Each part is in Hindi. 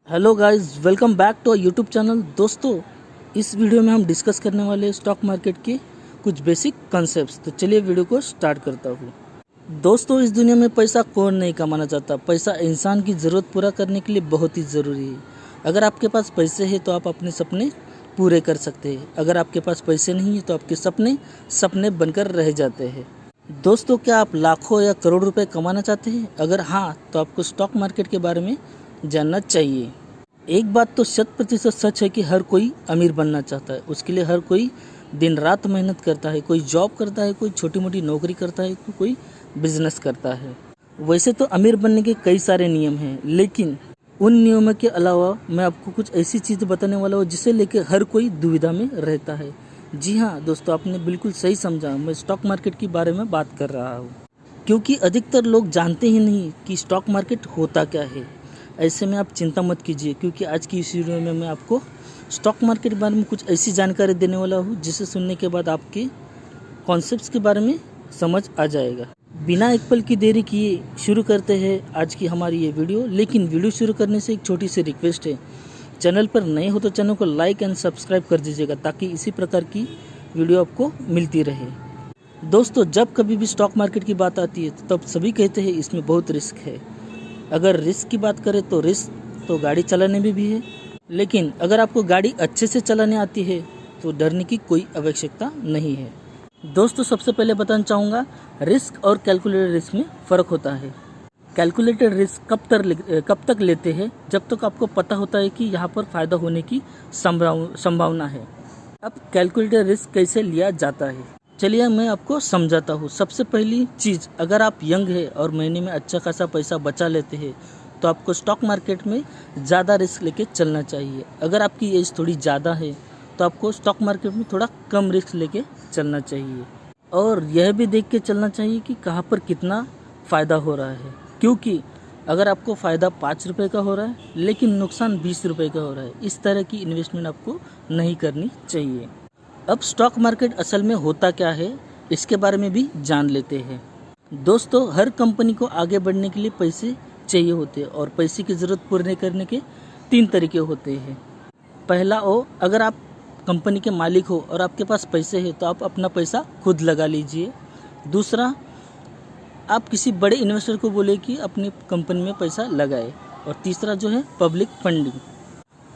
Hello guys, welcome back to YouTube channel. दोस्तों, इस वीडियो में हम डिस्कस करने वाले हैं स्टॉक मार्केट के कुछ बेसिक कॉन्सेप्ट्स। तो चलिए वीडियो को स्टार्ट करता हूँ। दोस्तों, इस दुनिया में पैसा कौन नहीं कमाना चाहता। पैसा इंसान की ज़रूरत पूरा करने के लिए बहुत ही ज़रूरी है। अगर आपके पास पैसे हैं तो आप अपने सपने पूरे कर सकते हैं। अगर आपके पास पैसे नहीं है तो आपके सपने सपने बनकर रह जाते हैं। दोस्तों, क्या आप लाखों या करोड़ रुपए कमाना चाहते हैं? अगर हाँ, तो आपको स्टॉक मार्केट के बारे में जानना चाहिए। एक बात तो 100% सच है कि हर कोई अमीर बनना चाहता है। उसके लिए हर कोई दिन रात मेहनत करता है। कोई जॉब करता है, कोई छोटी मोटी नौकरी करता है, तो कोई बिजनेस करता है। वैसे तो अमीर बनने के कई सारे नियम हैं, लेकिन उन नियमों के अलावा मैं आपको कुछ ऐसी चीज़ बताने वाला हूँ जिसे लेकर हर कोई दुविधा में रहता है। जी हाँ दोस्तों, आपने बिल्कुल सही समझा। मैं स्टॉक मार्केट के बारे में बात कर रहा हूँ, क्योंकि अधिकतर लोग जानते ही नहीं कि स्टॉक मार्केट होता क्या है। ऐसे में आप चिंता मत कीजिए, क्योंकि आज की इस वीडियो में मैं आपको स्टॉक मार्केट के बारे में कुछ ऐसी जानकारी देने वाला हूँ जिसे सुनने के बाद आपके कॉन्सेप्ट्स के बारे में समझ आ जाएगा। बिना एक पल की देरी किए शुरू करते हैं आज की हमारी ये वीडियो। लेकिन वीडियो शुरू करने से एक छोटी सी रिक्वेस्ट है, चैनल पर नए हो तो चैनल को लाइक एंड सब्सक्राइब कर दीजिएगा, ताकि इसी प्रकार की वीडियो आपको मिलती रहे। दोस्तों, जब कभी भी स्टॉक मार्केट की बात आती है तब सभी कहते हैं इसमें बहुत रिस्क है। अगर रिस्क की बात करें तो रिस्क तो गाड़ी चलाने में भी है, लेकिन अगर आपको गाड़ी अच्छे से चलाने आती है तो डरने की कोई आवश्यकता नहीं है। दोस्तों, सबसे पहले बताना चाहूँगा, रिस्क और कैलकुलेटेड रिस्क में फ़र्क होता है। कैलकुलेटेड रिस्क कब तक लेते हैं? जब तक आपको पता होता है कि यहाँ पर फ़ायदा होने की संभावना है। अब कैलकुलेटेड रिस्क कैसे लिया जाता है, चलिए मैं आपको समझाता हूँ। सबसे पहली चीज़, अगर आप यंग है और महीने में अच्छा खासा पैसा बचा लेते हैं तो आपको स्टॉक मार्केट में ज़्यादा रिस्क लेके चलना चाहिए। अगर आपकी एज थोड़ी ज़्यादा है तो आपको स्टॉक मार्केट में थोड़ा कम रिस्क लेके चलना चाहिए, और यह भी देख के चलना चाहिए कि कहाँ पर कितना फ़ायदा हो रहा है। क्योंकि अगर आपको फ़ायदा 5 रुपये का हो रहा है लेकिन नुकसान 20 रुपये का हो रहा है, इस तरह की इन्वेस्टमेंट आपको नहीं करनी चाहिए। अब स्टॉक मार्केट असल में होता क्या है, इसके बारे में भी जान लेते हैं। दोस्तों, हर कंपनी को आगे बढ़ने के लिए पैसे चाहिए होते हैं, और पैसे की ज़रूरत पूरे करने के 3 तरीके होते हैं। पहला हो, अगर आप कंपनी के मालिक हो और आपके पास पैसे हैं तो आप अपना पैसा खुद लगा लीजिए। दूसरा, आप किसी बड़े इन्वेस्टर को बोले कि अपनी कंपनी में पैसा लगाए। और तीसरा जो है पब्लिक फंडिंग।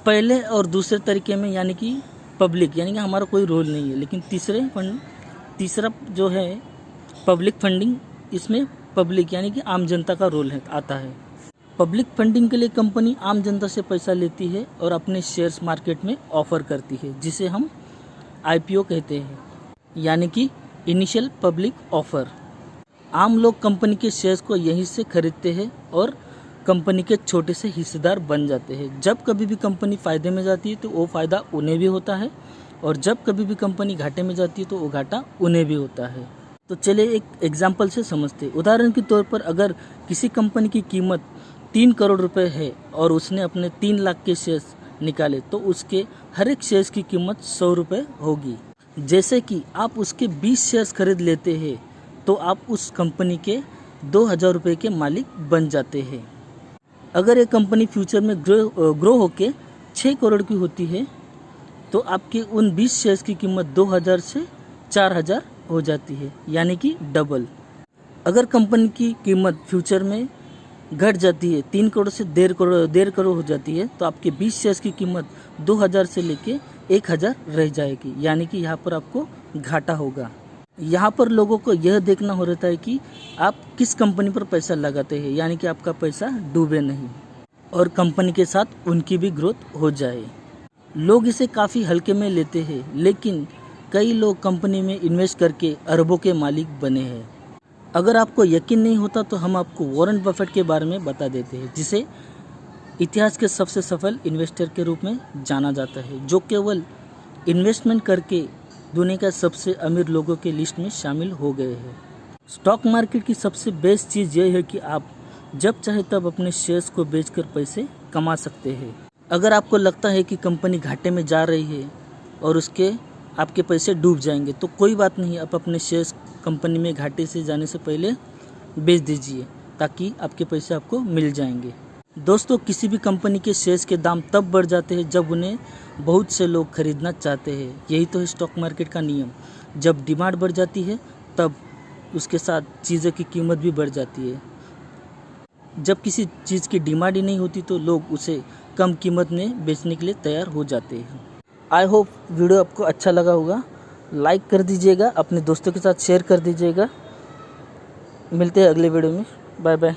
पहले और दूसरे तरीके में यानी कि पब्लिक यानी कि हमारा कोई रोल नहीं है, लेकिन तीसरा जो है पब्लिक फंडिंग, इसमें पब्लिक यानी कि आम जनता का रोल आता है। पब्लिक फंडिंग के लिए कंपनी आम जनता से पैसा लेती है और अपने शेयर्स मार्केट में ऑफर करती है, जिसे हम IPO कहते हैं, यानी कि इनिशियल पब्लिक ऑफर। आम लोग कंपनी के शेयर्स को यहीं से खरीदते हैं और कंपनी के छोटे से हिस्सेदार बन जाते हैं। जब कभी भी कंपनी फ़ायदे में जाती है तो वो फ़ायदा उन्हें भी होता है, और जब कभी भी कंपनी घाटे में जाती है तो वो घाटा उन्हें भी होता है। तो चलिए एक एग्जांपल से समझते हैं। उदाहरण के तौर पर, अगर किसी कंपनी की कीमत 3 करोड़ रुपए है और उसने अपने 3 लाख के शेयर्स निकाले, तो उसके हर एक शेयर्स की कीमत 100 रुपये होगी। जैसे कि आप उसके 20 शेयर्स खरीद लेते हैं तो आप उस कंपनी के 2000 रुपये के मालिक बन जाते हैं। अगर ये कंपनी फ्यूचर में ग्रो होके 6 करोड़ की होती है तो आपके उन 20 शेयर्स की कीमत 2000 से 4000 हो जाती है, यानी कि डबल। अगर कंपनी की कीमत फ्यूचर में घट जाती है, 3 करोड़ से 1.5 करोड़ हो जाती है, तो आपके 20 शेयर्स की कीमत 2000 से लेके 1000 रह जाएगी, यानी कि यहाँ पर आपको घाटा होगा। यहाँ पर लोगों को यह देखना हो रहता है कि आप किस कंपनी पर पैसा लगाते हैं, यानी कि आपका पैसा डूबे नहीं और कंपनी के साथ उनकी भी ग्रोथ हो जाए। लोग इसे काफ़ी हल्के में लेते हैं, लेकिन कई लोग कंपनी में इन्वेस्ट करके अरबों के मालिक बने हैं। अगर आपको यकीन नहीं होता तो हम आपको वॉरेन बफेट के बारे में बता देते हैं, जिसे इतिहास के सबसे सफल इन्वेस्टर के रूप में जाना जाता है, जो केवल इन्वेस्टमेंट करके दुनिया के सबसे अमीर लोगों के लिस्ट में शामिल हो गए हैं। स्टॉक मार्केट की सबसे बेस्ट चीज़ यह है कि आप जब चाहे तब अपने शेयर्स को बेचकर पैसे कमा सकते हैं। अगर आपको लगता है कि कंपनी घाटे में जा रही है और आपके पैसे डूब जाएंगे, तो कोई बात नहीं, आप अपने शेयर्स कंपनी में घाटे से जाने से पहले बेच दीजिए, ताकि आपके पैसे आपको मिल जाएंगे। दोस्तों किसी भी कंपनी के शेयर्स के दाम तब बढ़ जाते हैं जब उन्हें बहुत से लोग खरीदना चाहते हैं। यही तो है स्टॉक मार्केट का नियम। जब डिमांड बढ़ जाती है तब उसके साथ चीज़ों की कीमत भी बढ़ जाती है। जब किसी चीज़ की डिमांड ही नहीं होती तो लोग उसे कम कीमत में बेचने के लिए तैयार हो जाते हैं। आई होप वीडियो आपको अच्छा लगा होगा। लाइक कर दीजिएगा, अपने दोस्तों के साथ शेयर कर दीजिएगा। मिलते हैं अगले वीडियो में। Bye bye.